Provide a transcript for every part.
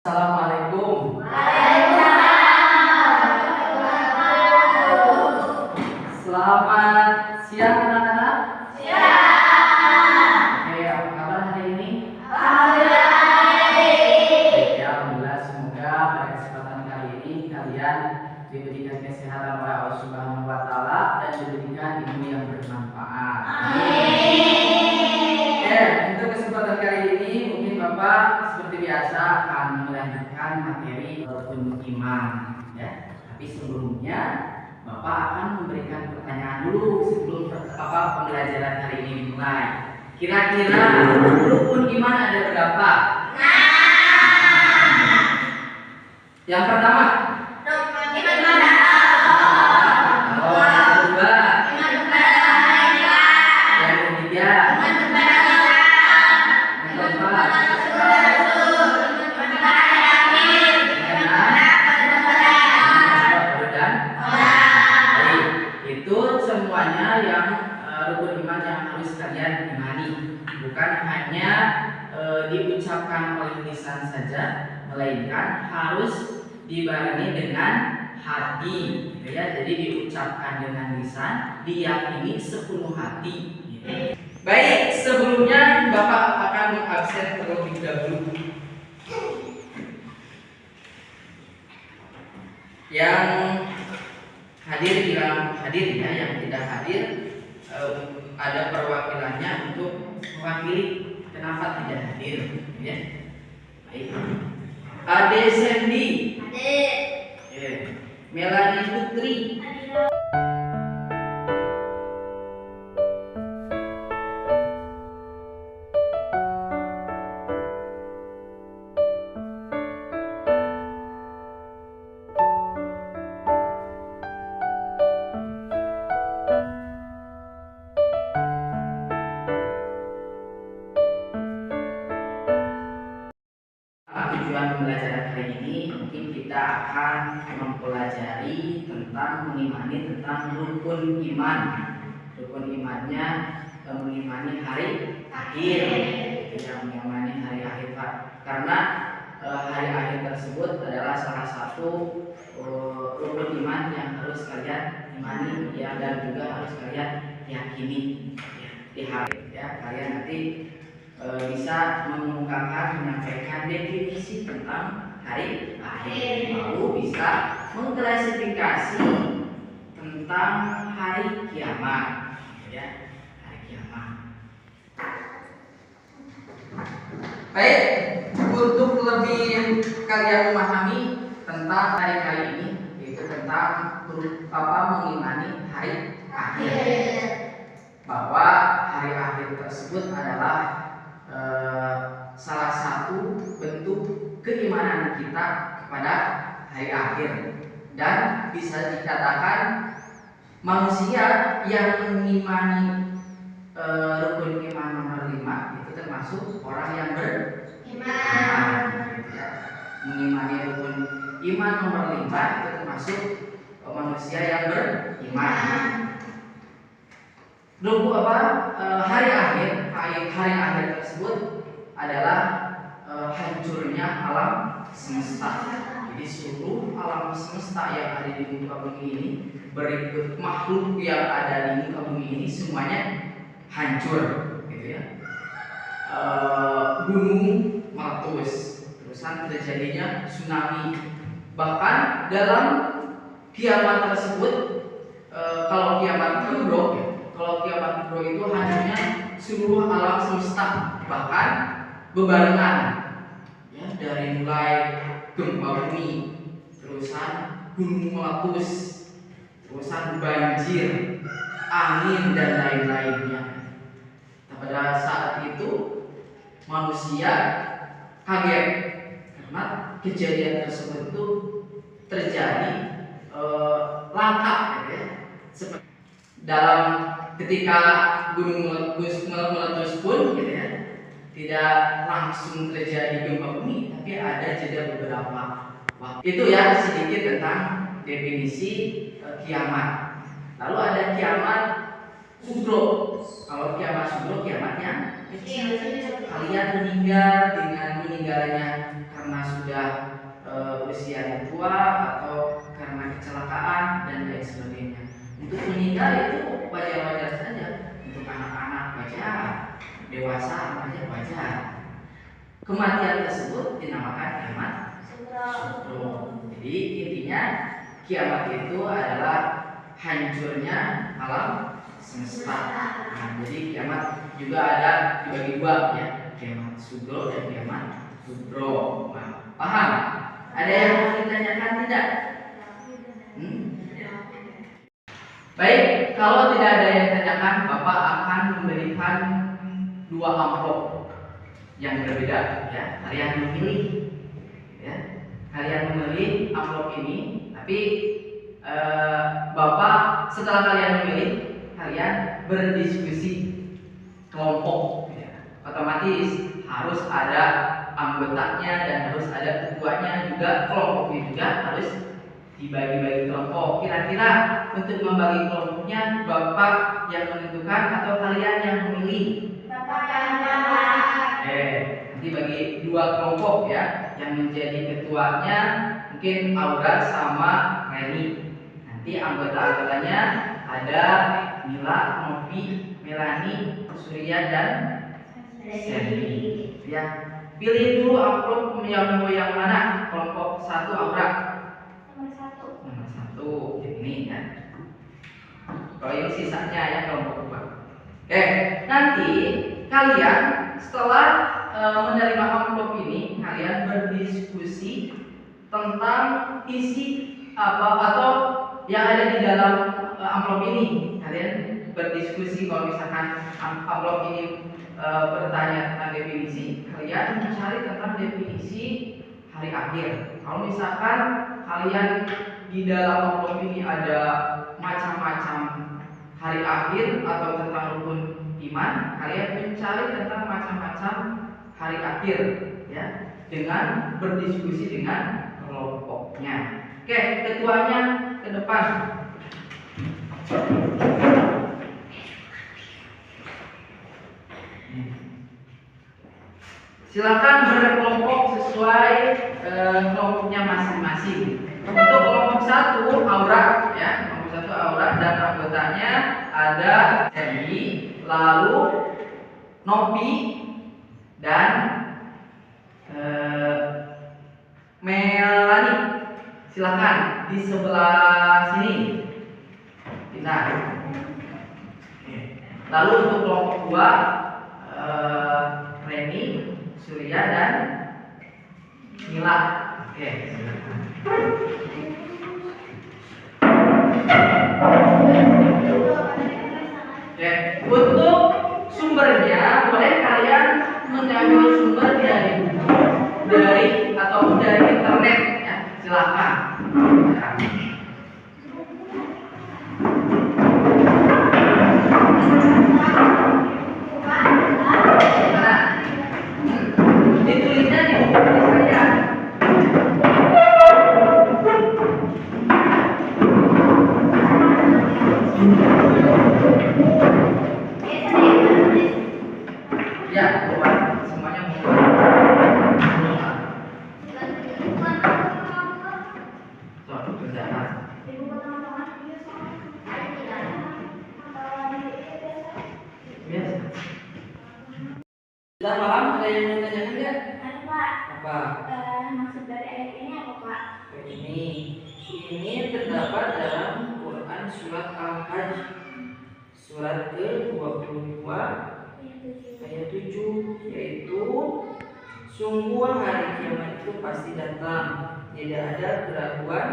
Assalamualaikum. Selamat siang anak-anak. Oke, apa kabar hari ini? Baik, ya, alhamdulillah. Semoga pada kesempatan kali ini kalian diberikan kesehatan oleh Allah Subhanahu wa Ta'ala dan diberikan ilmu yang bermanfaat. Oke, untuk kesempatan kali ini mungkin Bapak seperti biasa akan melanjutkan materi rukun iman, ya. Tapi sebelumnya Bapak akan memberikan pertanyaan dulu sebelum pembelajaran hari ini dimulai. Kira-kira rukun iman ada berapa? Yang pertama, oh, yang kedua, yang ketiga, yang keempat, dan baik. Itu semuanya yang rukun iman yang harus kalian imani, bukan hanya diucapkan oleh lisan saja, melainkan harus dibarengi dengan hati, gitu ya. Jadi diucapkan dengan lisan, diyakini sepenuh hati, gitu. Baik, sebelumnya Bapak akan mengabsen terlebih dahulu. Yang hadir ya, yang tidak hadir ada perwakilannya untuk mewakili kenapa tidak hadir, ya. Baik. Ade Sandy, Melanie Putri, tujuan pembelajaran hari ini mungkin kita akan mempelajari tentang mengimani tentang rukun iman. Rukun imannya mengimani hari akhir, tidak mengimani hari akhir, Pak. Karena hari akhir tersebut adalah salah satu rukun iman yang harus kalian imani, ya, dan juga harus kalian yakini, ya, di hari, ya. Kalian nanti bisa mengemukakan, menyampaikan definisi tentang hari akhir, lalu bisa mengklasifikasi tentang hari kiamat, ya, hari kiamat. Baik, untuk lebih kalian memahami tentang hari ini, yaitu tentang mengimani hari akhir, bahwa hari akhir tersebut adalah salah satu bentuk keimanan kita kepada hari akhir, dan bisa dikatakan manusia yang mengimani rukun iman nomor 5 itu termasuk orang yang beriman, gitu ya. Mengimani rukun iman nomor 5 itu termasuk manusia yang beriman. Hari akhir tersebut adalah hancurnya alam semesta. Jadi seluruh alam semesta yang ada di muka bumi ini, berikut makhluk yang ada di muka bumi ini, semuanya hancur, gitu ya. Gunung meletus, terusan terjadinya tsunami. Bahkan dalam kiamat tersebut, kalau kiamat kubro, itu hancurnya seluruh alam semesta, bahkan bebarengan, ya, dari mulai gempa bumi, terusan gunung meletus, terusan banjir, angin, dan lain-lainnya. Nah, pada saat itu manusia kaget karena kejadian tersebut itu terjadi langka, ya. Seperti dalam ketika gunung meletus pun, gitu ya, tidak langsung terjadi gempa bumi, tapi ada jeda beberapa waktu. Itu ya sedikit tentang definisi kiamat. Lalu ada kiamat kubro. Kalau kiamat kubro, kiamatnya kalian meninggal dengan meninggalnya karena karena sudah usianya tua atau karena kecelakaan dan lain sebagainya. Untuk meninggal itu wajar-wajar saja. Untuk anak-anak wajar, dewasa wajar. Kematian tersebut dinamakan kiamat sugro. Jadi intinya kiamat itu adalah hancurnya alam semesta. Nah, jadi kiamat juga ada dibagi dua ya, kiamat sugro dan kiamat sugro. Nah, paham? Ada yang mau ditanyakan tidak? Baik, kalau tidak ada yang ditanyakan, Bapak akan memberikan dua amplop yang berbeda ya. Kalian memilih ya. Kalian memilih amplop ini, tapi Bapak setelah kalian memilih, kalian berdiskusi kelompok ya. Otomatis harus ada anggotanya dan harus ada ketuanya juga, kelompoknya juga harus dibagi-bagi kelompok. Kira-kira untuk membagi kelompoknya Bapak yang menentukan atau kalian yang memilih? Bapak. Nanti bagi dua kelompok ya. Yang menjadi ketuanya mungkin Aura sama Reni. Nanti anggota-anggotanya ada Mila, Novi, Melani, Surya dan Sandy. Ya, pilih dulu amplop yang mana? Kelompok 1 Aura. Nomor 1. Ini ya. Kalau ini sisanya ya kelompok 2. Nanti kalian setelah menerima amplop ini, kalian berdiskusi tentang isi apa atau yang ada di dalam amplop ini. Kalian berdiskusi. Kalau misalkan amplop ini bertanya tentang definisi, kalian mencari tentang definisi hari akhir. Kalau misalkan kalian di dalam amplop ini ada macam-macam hari akhir atau tentang rukun iman, kalian mencari tentang macam-macam hari akhir ya, dengan berdiskusi dengan kelompoknya. Oke, ketuanya ke depan. Silakan berkelompok sesuai kelompoknya masing-masing. Untuk kelompok 1 Aura ya, kelompok 1 Aura dan anggotanya ada Sandy, lalu Novi dan Melani. Silakan di sebelah sini. Kita. Lalu untuk kelompok 2 Reni, Surya dan Mila. Oke, silakan. Untuk sumbernya boleh kalian mengambil sumber dari ataupun dari internet ya, silakan. Ditulisnya di buku saya. Ya, keluar semuanya keluar. Sudah paham? Ada yang mau tanyakan ya? Ada Pak. Apa? Maksud dari ayat ini apa Pak? Ini terdapat dalam Quran surat Al-Hajj surat ke-22 ayat 7, yaitu sungguh hari kiamat itu pasti datang, tidak ada keraguan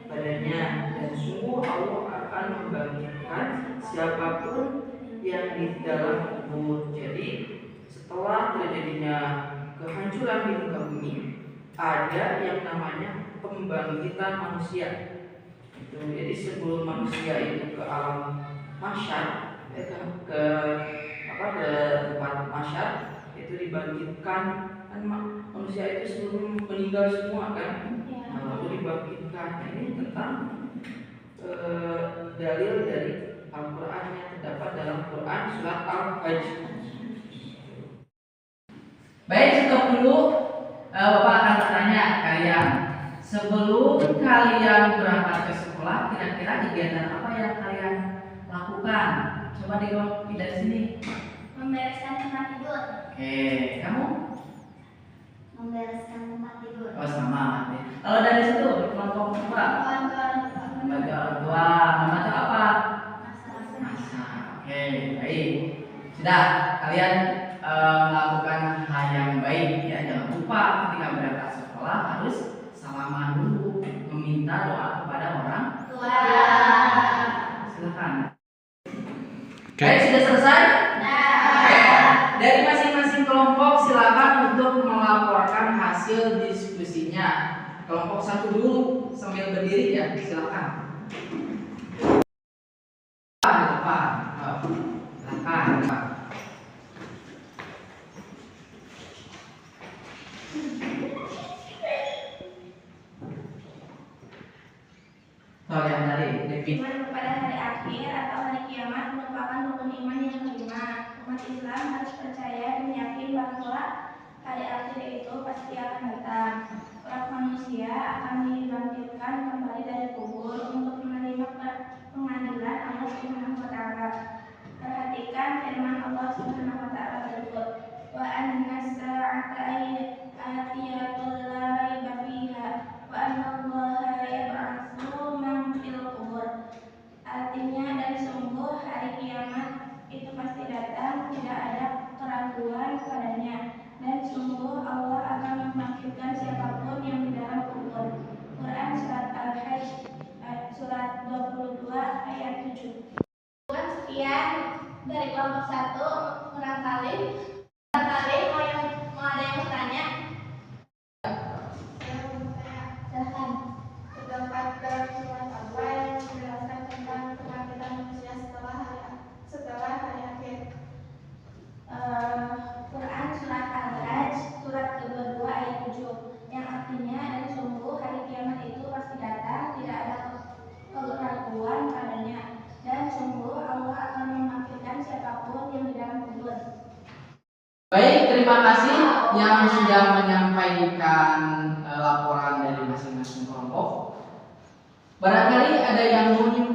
padanya, dan sungguh Allah akan membangkitkan siapapun yang di dalam kubur. Jadi setelah terjadinya kehancuran di muka bumi, ada yang namanya pembangkitan manusia. Jadi sebelum manusia itu ke alam mahsyar, ke tempat mahsyar, itu dibangkitkan. Kan manusia itu sebelum meninggal semua kan, lalu dibangkitkan. Ini tentang dalil dari Al-Quran yang terdapat dalam Quran surat Al-Hajj. Baik, stop dulu. Bapak akan bertanya kalian, sebelum kalian berangkat ke sekolah, kira-kira kegiatan apa yang kalian lakukan? Coba dari sini. Membereskan tempat tidur. Oke, kamu? Membereskan tempat tidur. Oh sama, Mati. Kalau dari situ, kelompok kedua, membantu orang tua, membantu apa? Masak. Oke, baik. Sudah, kalian melakukan hal yang baik ya. Jangan lupa ketika berangkat sekolah harus salaman dulu, meminta doa kepada orang tua. Silakan. Baik, sudah selesai? Oke. Dari masing-masing kelompok silakan untuk melaporkan hasil diskusinya. Kelompok satu dulu sambil berdiri ya, silakan. Silakan. Yang tadi, Iman kepada hari akhir atau hari kiamat merupakan rukun iman yang kelima. Umat Islam harus percaya dan yakin bahwa hari akhir itu pasti akan datang. Orang manusia akan dibangkitkan kembali dari kubur untuk menerima pengadilan Allah Subhanahu wa Ta'ala. Perhatikan firman Allah Subhanahu wa Ta'ala berikut. Wa anna sa'ata atiyatul la raiba fiha wa anna Allaha yab'atsu man fil qubur. Artinya, dan sungguh hari kiamat itu pasti datang, tidak ada keraguan padanya, dan sungguh Allah akan membangkitkan siapapun yang di dalam kubur. Quran surat Al-Hajj surat 22 ayat 7. Sekian dari kelompok 1 barangkali mau ada yang bertanya? Silahkan. Terdapat dalam surat Allah yang menjelaskan tentang kebangkitan manusia setelah hari akhir. Quran surat Al-Hajj surat ke-22 ayat 7 yang artinya, dan sungguh hari kiamat itu pasti datang, tidak ada keraguan padanya, dan sungguh Allah akan membangkitkan siapapun yang di dalam kubur. Baik, terima kasih yang sudah menyampaikan laporan dari masing-masing kelompok. Barangkali ada yang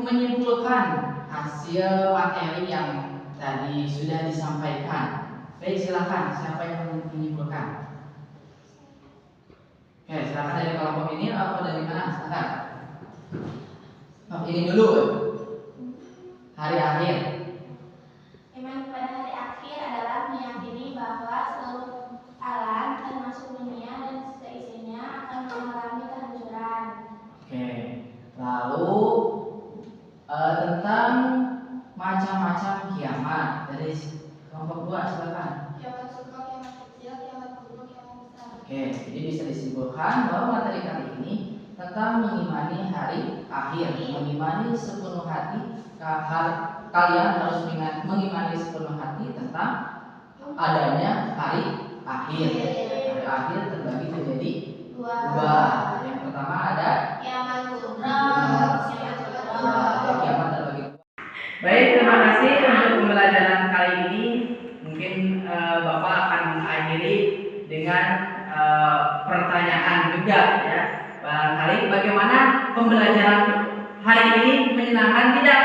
menyimpulkan hasil materi yang tadi sudah disampaikan. Baik, silakan. Siapa yang menyimpulkan? Oke, silakan dari kelompok ini atau dari mana? Silakan. Oh, ini dulu. Hari akhir. Iman kepada hari akhir adalah meyakini bahwa seluruh alam termasuk dunia dan seisinya akan mengalami kehancuran. Oke. Lalu tentang macam-macam kiamat dari kelompok 2, silakan. Kiamat sukma, kiamat kecil, kiamat kubur, kiamat besar. Oke, jadi bisa disimpulkan bahwa materi kali ini tentang mengimani hari akhir, mengimani sepenuh hati. Kalian harus mengimani sepenuh hati tentang adanya hari akhir. Hari akhir terbagi menjadi dua. Yang pertama ada Kiamat kubra, kiamat terbagi. Baik, terima kasih untuk pembelajaran kali ini. Mungkin Bapak akan mengakhiri dengan pertanyaan juga ya. Barangkali bagaimana pembelajaran hari ini, menyenangkan tidak?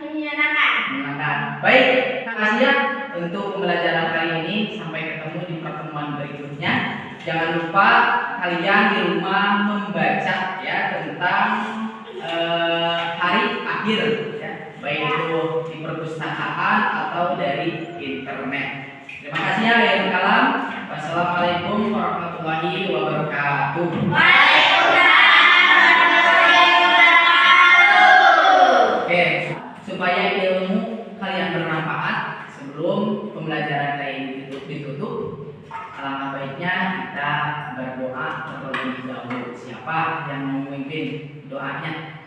Menyenangkan. Baik, terima kasih ya untuk pembelajaran kali ini. Sampai ketemu di pertemuan berikutnya. Jangan lupa kalian di rumah membaca ya tentang hari akhir ya, baik itu di perpustakaan atau dari internet. Terima kasih ya, ya kalam. Wassalamualaikum warahmatullahi wabarakatuh. Oke, supaya ilmu kalian bermanfaat, sebelum pembelajaran kali ini ditutup, alangkah baiknya kita berdoa terlebih dahulu. Siapa yang memimpin doanya?